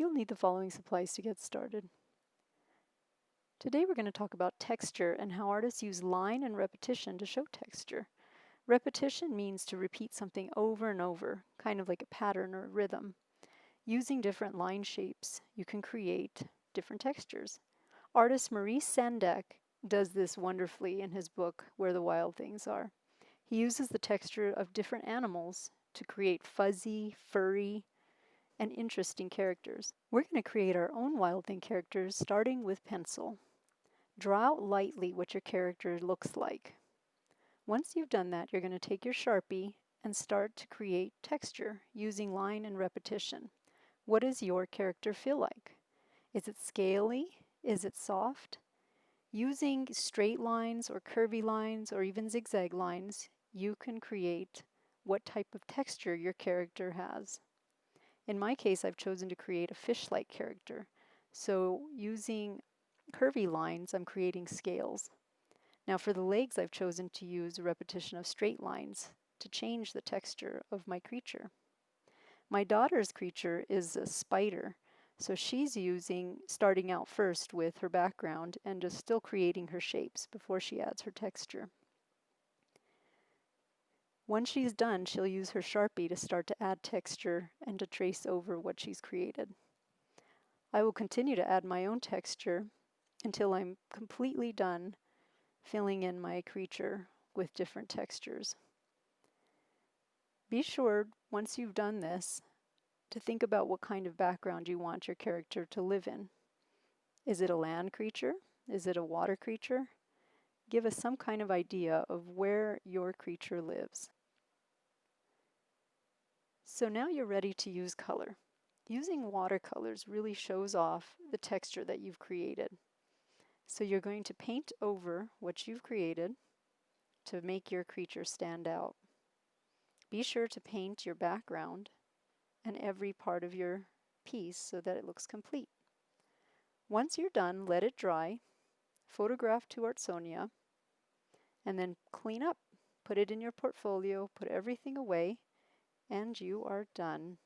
You'll need the following supplies to get started. Today we're going to talk about texture and how artists use line and repetition to show texture. Repetition means to repeat something over and over, kind of like a pattern or a rhythm. Using different line shapes, you can create different textures. Artist Maurice Sendak does this wonderfully in his book, Where the Wild Things Are. He uses the texture of different animals to create fuzzy, furry, and interesting characters. We're going to create our own Wild Thing characters starting with pencil. Draw out lightly what your character looks like. Once you've done that, you're going to take your Sharpie and start to create texture using line and repetition. What does your character feel like? Is it scaly? Is it soft? Using straight lines or curvy lines or even zigzag lines, you can create what type of texture your character has. In my case, I've chosen to create a fish-like character. So using curvy lines, I'm creating scales. Now for the legs, I've chosen to use a repetition of straight lines to change the texture of my creature. My daughter's creature is a spider, so she's starting out first with her background and just still creating her shapes before she adds her texture. Once she's done, she'll use her Sharpie to start to add texture and to trace over what she's created. I will continue to add my own texture until I'm completely done filling in my creature with different textures. Be sure, once you've done this, to think about what kind of background you want your character to live in. Is it a land creature? Is it a water creature? Give us some kind of idea of where your creature lives. So now you're ready to use color. Using watercolors really shows off the texture that you've created. So you're going to paint over what you've created to make your creature stand out. Be sure to paint your background and every part of your piece so that it looks complete. Once you're done, let it dry, photograph to Artsonia, and then clean up. Put it in your portfolio, put everything away, and you are done.